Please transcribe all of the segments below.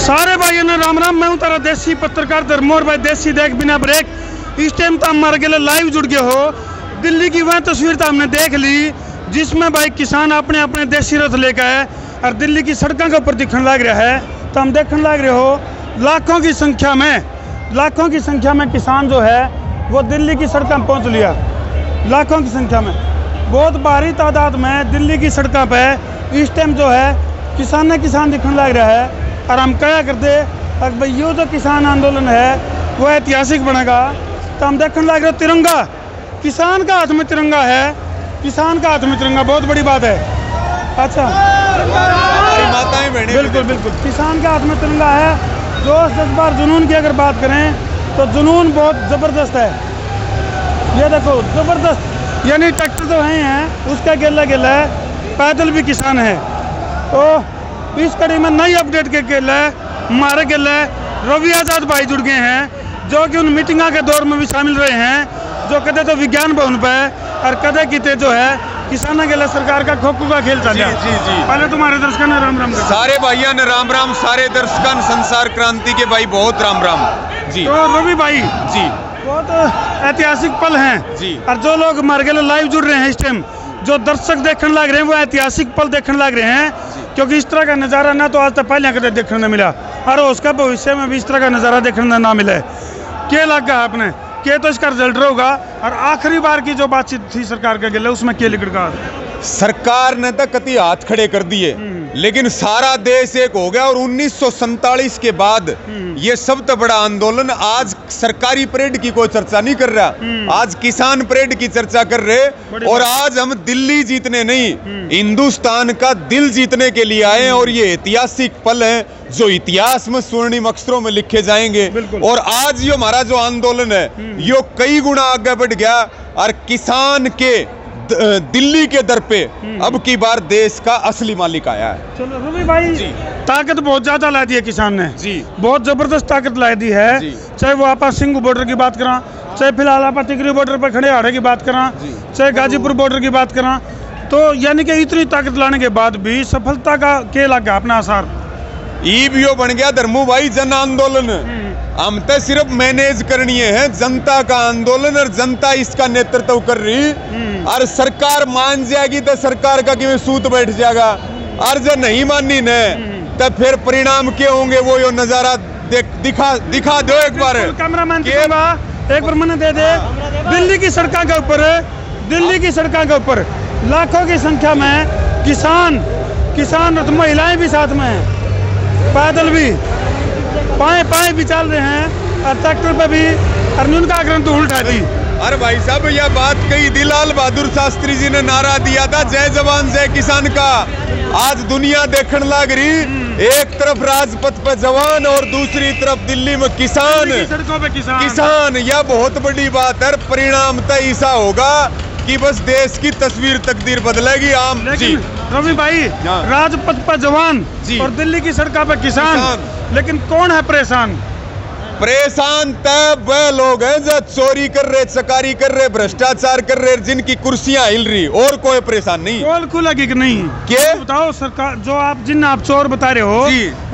सारे भाइयों ने राम राम। मैं हूँ तारा देसी पत्रकार धर्मोर भाई देसी देख बिना ब्रेक। इस टाइम तो हमारे के लिए लाइव जुड़ गए हो। दिल्ली की वह तस्वीर तो हमने देख ली जिसमें भाई किसान अपने अपने देसी रथ लेकर है और दिल्ली की सड़कों के ऊपर दिखने लग रहा है। तो हम देखने लग रहे हो लाखों की संख्या में किसान जो है वो दिल्ली की सड़कों पर पहुँच लिया। लाखों की संख्या में बहुत भारी तादाद में दिल्ली की सड़कों पर इस टाइम जो है किसान दिखने लग रहा है। और हम क्या करते अगर भाई ये जो किसान आंदोलन है वो ऐतिहासिक बनेगा। तो हम देखने लग रहे हो तिरंगा, किसान का हाथ में तिरंगा है, किसान का हाथ में तिरंगा बहुत बड़ी बात है। अच्छा बिल्कुल बिल्कुल किसान के हाथ में तिरंगा है। जोश जज्बार जुनून की अगर बात करें तो जुनून बहुत ज़बरदस्त है। ये देखो ज़बरदस्त, यानी ट्रैक्टर तो हैं उसका गेला है, पैदल भी किसान है। तो इस कड़ी में नई अपडेट के गेला हमारे गेला रवि आज़ाद भाई जुड़ गए हैं जो कि उन मीटिंगा के दौर में भी शामिल रहे हैं जो कदे तो विज्ञान भवन पे और कदे किते जो है किसानों के लिए सरकार का खो-खो का खेल चल रहा है। जी। पहले तुम्हारे दर्शकों ने राम राम सारे भाइयों ने राम राम, सारे दर्शकों संसार क्रांति के भाई बहुत राम राम जी। तो रवि भाई जी बहुत ऐतिहासिक पल हैं जी। और जो लोग हमारे के लिए लाइव जुड़ रहे हैं इस टाइम जो दर्शक देखने लग रहे हैं वो ऐतिहासिक पल देखने लग रहे हैं क्योंकि इस तरह का नज़ारा ना तो आज तक पहले कदे देखने न मिला और उसका भविष्य में भी इस तरह का नज़ारा देखने ना मिले। क्या लगा आपने क्या तो इसका रिजल्ट रहेगा और आखिरी बार की जो बातचीत थी सरकार के गिले उसमें क्या लिखा गया? सरकार ने तो कति हाथ खड़े कर दिए लेकिन सारा देश एक हो गया और 1947 के बाद ये सब तो बड़ा आंदोलन। आज सरकारी परेड की कोई चर्चा नहीं कर रहा, आज किसान परेड की चर्चा कर रहे। और आज हम दिल्ली जीतने नहीं हिंदुस्तान का दिल जीतने के लिए आए हैं और ये ऐतिहासिक पल है जो इतिहास में स्वर्णिम अक्षरों में लिखे जाएंगे। और आज ये हमारा जो आंदोलन है यो कई गुना आगे बढ़ गया और किसान के दिल्ली के दर पे अब की बार देश का असली मालिक आया है। चलो रवि भाई जी, ताकत बहुत ज्यादा ला दी है किसान ने जी, बहुत जबरदस्त ताकत ला दी है। चाहे वो आप सिंघ बॉर्डर की बात करा, चाहे फिलहाल आप टिकरी बॉर्डर पर खड़े हाड़े की बात करा, चाहे गाजीपुर बॉर्डर की बात करा, तो यानी कि इतनी ताकत लाने के बाद भी सफलता का क्या लगा अपना आसार? ईवीओ बन गया धर्मू भाई जन आंदोलन। हम तो सिर्फ मैनेज करनी है जनता का आंदोलन और जनता इसका नेतृत्व कर रही और सरकार मान जाएगी तो सरकार का कि सूत बैठ जाएगा और जब नहीं माननी न तो फिर परिणाम क्या होंगे वो यो नजारा दिखा दो एक बार। कैमरामैन एक बार मैंने दे दिल्ली की सड़कों के ऊपर लाखों की संख्या में किसान और महिलाएं भी साथ में हैं, पैदल भी पाए भी चल रहे हैं और ट्रैक्टर पे भी अर्जुन का आग्रह तो उल्टा दी। अरे भाई साहब यह बात कही थी लाल बहादुर शास्त्री जी ने नारा दिया था जय जवान जय किसान का। आज दुनिया देखने लग रही एक तरफ राजपथ पे जवान और दूसरी तरफ दिल्ली में किसान यह बहुत बड़ी बात है। परिणाम तय ऐसा होगा कि बस देश की तस्वीर तकदीर बदलेगी। आम जी रवि भाई राजपथ पर जवान और दिल्ली की सड़कों पर किसान, लेकिन कौन है परेशान तब वह लोग हैं जो चोरी कर रहे, चकारी कर रहे, भ्रष्टाचार कर रहे, जिनकी कुर्सियां हिल रही और कोई परेशान नहीं। पोल खुलेगी कि नहीं क्या बताओ सरकार? जो आप चोर बता रहे हो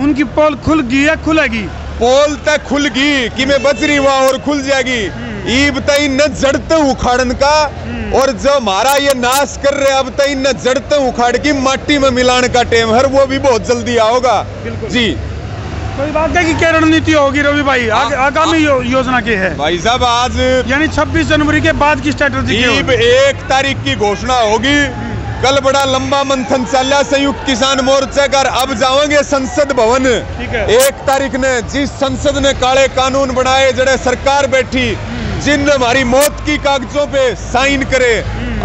उनकी पोल खुल गई या खुलेगी? पोल तक खुल गई कि मैं बच रही हुआ और खुल जाएगी। ईब तई न जड़ते उखाड़न का और जो हमारा ये नाश कर रहे अब तई न जड़ते उखाड़ की माटी में मिलाने का टाइम है वो भी बहुत जल्दी आओगा जी। कोई बात है कि क्या रणनीति होगी रवि भाई आगामी योजना की है? भाई साहब आज यानी 26 जनवरी के बाद की स्ट्रेटजी 1 तारीख की घोषणा होगी। कल बड़ा लंबा मंथन चला संयुक्त किसान मोर्चा कर अब जाओगे संसद भवन 1 तारीख ने। जिस संसद ने काले कानून बनाए जड़े सरकार बैठी जिन हमारी मौत की कागजों पे साइन करे,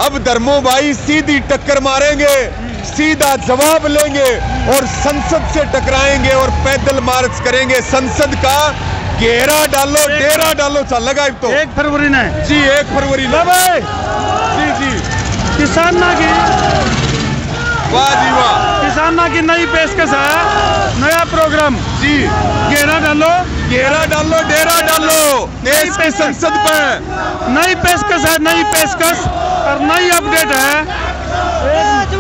अब धर्मो भाई सीधी टक्कर मारेंगे, सीधा जवाब लेंगे और संसद से टकराएंगे और पैदल मार्च करेंगे। संसद का घेरा डालो डेरा डालो चल लगा तो 1 फरवरी ने जी 1 फरवरी जी किसाना की वाह जी वाह किसाना की नई पेशकश है, नया प्रोग्राम जी। घेरा डालो डेरा डालो देश के संसद पर नई पेशकश है, नई पेशकश और नई अपडेट है। एक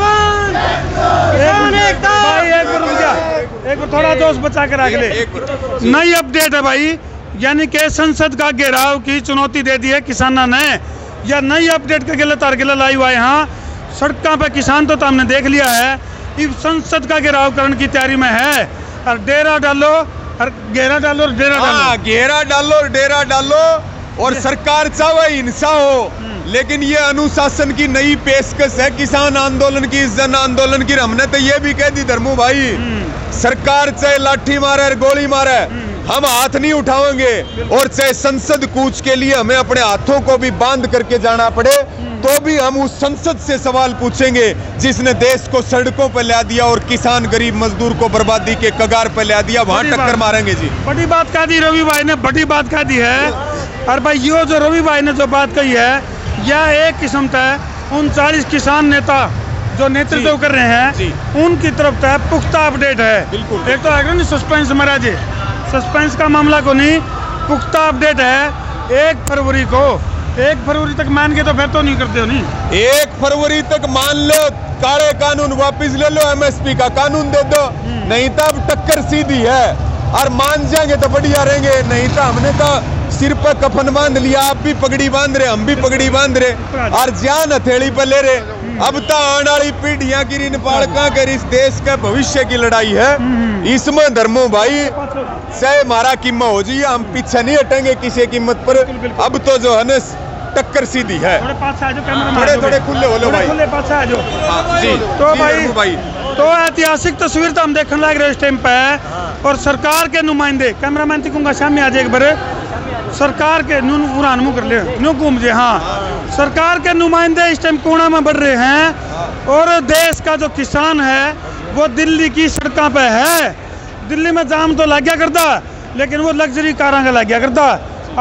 एक थोड़ा जोश बचा के रख ले। नई अपडेट है भाई, यानी कि संसद का घेराव की चुनौती दे दी है किसानों ने, या नई अपडेट के गिले तार गिले लाई हुआ है। यहाँ सड़कों पे किसान तो हमने देख लिया है, इस संसद का घेराव करने की तैयारी में है। और डेरा डालो और घेरा डालो और डेरा डालो, घेरा डालो और डेरा डालो। और सरकार चाहे हिंसा हो, लेकिन ये अनुशासन की नई पेशकश है किसान आंदोलन की, इस जन आंदोलन की। हमने तो ये भी कह दी धर्मू भाई, सरकार चाहे लाठी मारे और गोली मारे, हम हाथ नहीं उठाएंगे। और चाहे संसद कूच के लिए हमें अपने हाथों को भी बांध करके जाना पड़े, तो भी हम उस संसद से सवाल पूछेंगे जिसने देश को सड़कों पर ला दिया और किसान गरीब मजदूर को बर्बादी के कगार पर ला दिया। वहां टक्कर मारेंगे जी। बड़ी बात कह दी रवि भाई ने, बड़ी बात कह दी है। और भाई यो जो रवि भाई ने जो बात कही है, यह एक किस्म का 39 किसान नेता जो नेतृत्व कर रहे हैं उनकी तरफ से पुख्ता अपडेट है। एक तो है ना सस्पेंस महाराज, सस्पेंस का मामला को नहीं, पुख्ता अपडेट है। 1 फरवरी को, 1 फरवरी तक मान के तो फिर तो नहीं करते हो नहीं। 1 फरवरी तक मान लो, काले कानून वापस ले लो, MSP का कानून दे दो, नहीं तो अब टक्कर सीधी है। और मान जाएंगे तो बढ़िया रहेंगे, नहीं तो हमने तो सिर पर कफन बांध लिया, आप भी पगड़ी बांध रहे, हम भी पगड़ी बांध रहे और जान हथेली पर ले रहे। अब तो आने वाली पीढ़ियां की इन पालका कर इस देश के भविष्य की लड़ाई है। इसमें धर्मो भाई चाहे हमारा कीमत हो जाए, हम पीछे नहीं हटेंगे किसी कीमत पर। अब तो जो है ना टक्कर सीधी है। थोड़े थोड़े खुले हो लो भाई, जी। तो भाई तो ऐतिहासिक तस्वीर तो हम देखने लग रहे इस टाइम पे। और सरकार के नुमाइंदे, कैमरामैन तिकुंगा सामने आ जाए एक बार, सरकार के नून कर ले न्यू घूम जे, हाँ, सरकार के नुमाइंदे इस टाइम कोना में बढ़ रहे हैं। और देश का जो किसान है वो दिल्ली की सड़कों पे है। दिल्ली में जाम तो लग गया करता, लेकिन वो लग्जरी कारां का लग गया करता।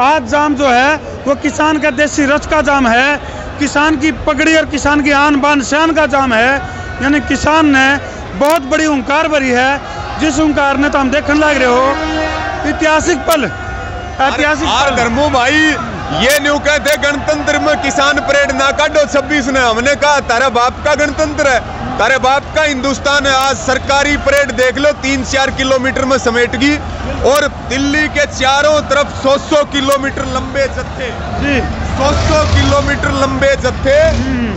आज जाम जो है वो किसान का देसी रच का जाम है, किसान की पगड़ी और किसान की आन बान शान का जाम है। यानी किसान ने बहुत बड़ी हुंकार भरी है, जिस हुंकार ने तो हम देखने लग रहे हो ऐतिहासिक पल, ऐतिहासिक पल। धर्मो भाई ये न्यू कहते गणतंत्र में किसान परेड ना काटो 26 ने, हमने कहा तारे बाप का गणतंत्र है, तारे बाप का हिंदुस्तान है। आज सरकारी परेड देख लो 3-4 किलोमीटर में समेट गई, और दिल्ली के चारों तरफ 100 किलोमीटर लंबे जत्थे, 100 किलोमीटर लंबे जत्थे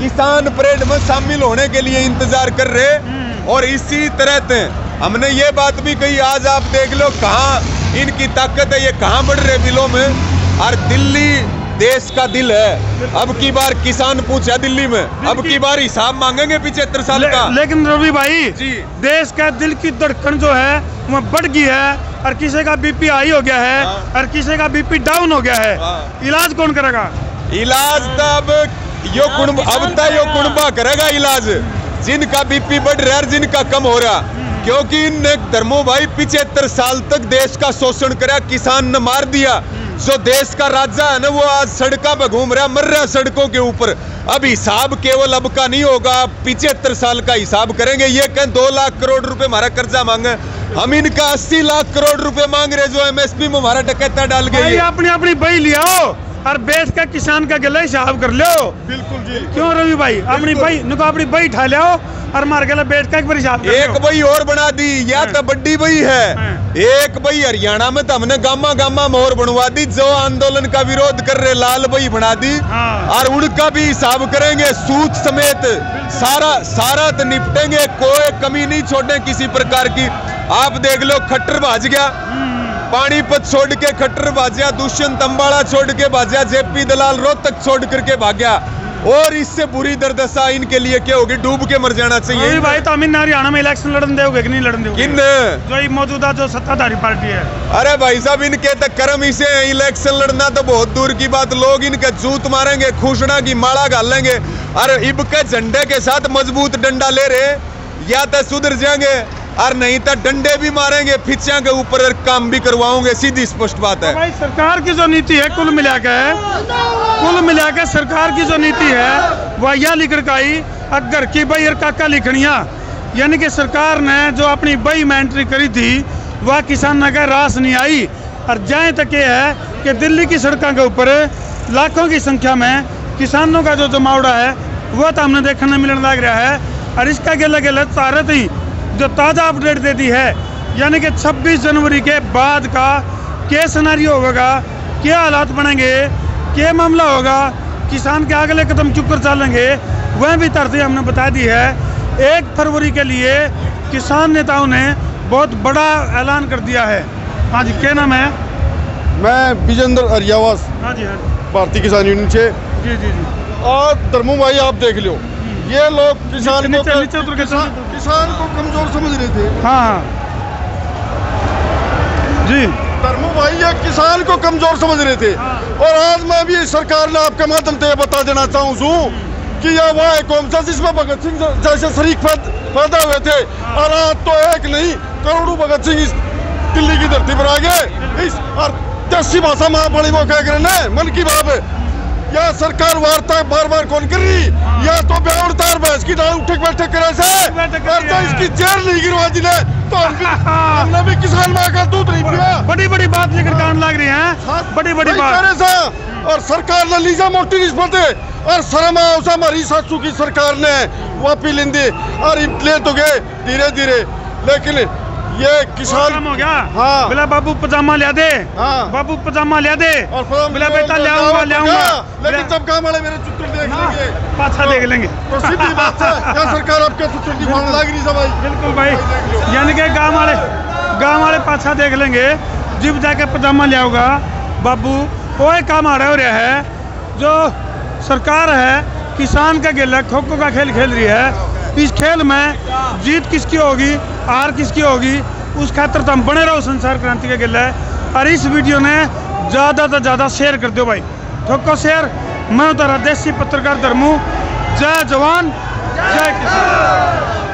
किसान परेड में शामिल होने के लिए इंतजार कर रहे। और इसी तरह से हमने ये बात भी कही, आज आप देख लो कहाँ इनकी ताकत है, ये कहाँ बढ़ रहे दिलों में। और दिल्ली देश का दिल है। अब की बार किसान पूछा दिल्ली में, अब की बार हिसाब मांगेंगे 75 साल का। लेकिन रवि भाई जी, देश का दिल की धड़कन जो है वो बढ़ गई है, और किसी का BP हाई हो गया है और किसी का BP डाउन हो गया है। इलाज कौन करेगा? इलाज तब यो कुणबा करेगा इलाज, जिनका BP बढ़ रहा है, जिनका कम हो रहा। क्योंकि इन धर्मो भाई 75 साल तक देश का शोषण करा, किसान ने मार दिया। जो देश का राजा है ना, वो आज सड़कों पे घूम रहा, मर रहा सड़कों के ऊपर। अब हिसाब केवल अब का नहीं होगा, 75 साल का हिसाब करेंगे। ये कहें 2 लाख करोड़ रुपए हमारा कर्जा मांगे, हम इनका 80 लाख करोड़ रुपए मांग रहे, जो MSP में हमारा डकैता डाल गई। अपनी अपनी बही लिया और बेच का किसान का गला हिसाब कर लो। बिल्कुल जी, क्यों रवि भाई? अपनी बही उठा लो और मार गला बेच का एक बार हिसाब। एक बही और बना दी, या तो बड़ी बही है। एक बही हरियाणा में तो हमने गामा गामा मोहर बनवा दी, जो आंदोलन का विरोध कर रहे लाल बही बना दी। और उनका भी हिसाब करेंगे, सूद समेत सारा तो निपटेंगे, कोई कमी नहीं छोड़े किसी प्रकार की। आप देख लो खट्टर भाज गया, पानीपत छोड़ के खट्टर भाजया, दुष्यंत अम्बाड़ा छोड़ के भाजया, JP दलाल रोहतक छोड़ करके भाग्या। और इससे बुरी दुर्दशा इनके लिए क्या होगी? डूब के मर जाना चाहिए। भाई तो अमीन हरियाणा में इलेक्शन लड़न दोगे कि नहीं लड़न दोगे? किन जो मौजूदा जो सत्ताधारी पार्टी है। अरे भाई साहब, इनके तो कर्म इसे है, इलेक्शन लड़ना तो बहुत दूर की बात। लोग इनके जूत मारेंगे, खुशना की माला घालेंगे, और इब के झंडे के साथ मजबूत डंडा ले रहे, या तो सुधर जाएंगे और नहीं तो डंडे भी मारेंगे, फिचिया के ऊपर काम भी करवाओगे। सीधी स्पष्ट बात है। भाई सरकार की जो नीति है कुल मिला के सरकार की जो नीति है वह यह लिख कर आई, अगर की बही और काका लिखनिया। यानी कि सरकार ने जो अपनी बही में एंट्री करी थी वह किसान का रास नहीं आई। और जहाँ तक ये है कि दिल्ली की सड़कों के ऊपर लाखों की संख्या में किसानों का जो जमावड़ा है वह तो हमने देखने मिलने लग रहा है। और इसका गले गले तारत ही जो ताज़ा अपडेट दे दी है यानी कि 26 जनवरी के बाद का क्या सिनेरियो होगा, क्या हालात बनेंगे, क्या मामला होगा, किसान के अगले कदम चुप कर चलेंगे, वह भी तरतीब हमने बता दी है। 1 फरवरी के लिए किसान नेताओं ने बहुत बड़ा ऐलान कर दिया है। हाँ जी, क्या नाम है? मैं विजेंद्र अरियावास, हाँ जी, हाँ भारतीय किसान यूनियन से। जी जी जी। और धर्मू भाई आप देख लो, ये लोग किसान किसान को कमजोर समझ रहे थे। हाँ जी, धर्मू भाई ये किसान को कमजोर समझ रहे थे। और आज मैं भी सरकार ने आपके माध्यम से बता देना चाहूँ कि यह वह है कौन सा जिसमें भगत सिंह जैसे शरीक पैदा हुए थे, और आज तो एक नहीं करोड़ों भगत सिंह इस दिल्ली की धरती पर आ गए। इस और देसी भाषा में बड़ी वो कह रहे मन की बात है। यह सरकार वार्ता बार बार कौन कर रही, या तो बेउड़तार भैंस की डाल उठक बैठक करे से, और तो इसकी जेल नहीं गिरवा दी ने, तो हमने भी किसान माँ का दूध नहीं पिया। बड़ी बड़ी बात लेकर कान लग रही हैं, बड़ी बड़ी बात। और सरकार ने लीजा मोटी निस्बत और शर्म हमारी सासू की सरकार ने वापी लेंदी और ले तो गए धीरे धीरे, लेकिन ये किसान हो गया। हाँ, बोला बाबू पजामा लिया दे, हाँ, बाबू पजामा लिया दे, और बोला बेटा ले आऊंगा, लेकिन जब काम वाले मेरे चित्र देख लेंगे, पाछा देख लेंगे। तो सीधी बात है, क्या सरकार आपके चित्र दिखाने लग रही है भाई? बिल्कुल भाई, यानी कि गाँव वाले पाछा देख लेंगे, जिब जाके पजामा ले आऊंगा बाबू। वो काम आ रहा है, जो सरकार है किसान का खेल है, खो-खो का खेल खेल रही है। इस खेल में जीत किसकी होगी, हार किसकी होगी, उस खातर तो हम बने रहो संसार क्रांति का खेल है। और इस वीडियो ने ज़्यादा से ज़्यादा शेयर कर दो भाई, ठोको शेयर। मैं तारा देसी पत्रकार धर्मू। जय जवान जय किसान।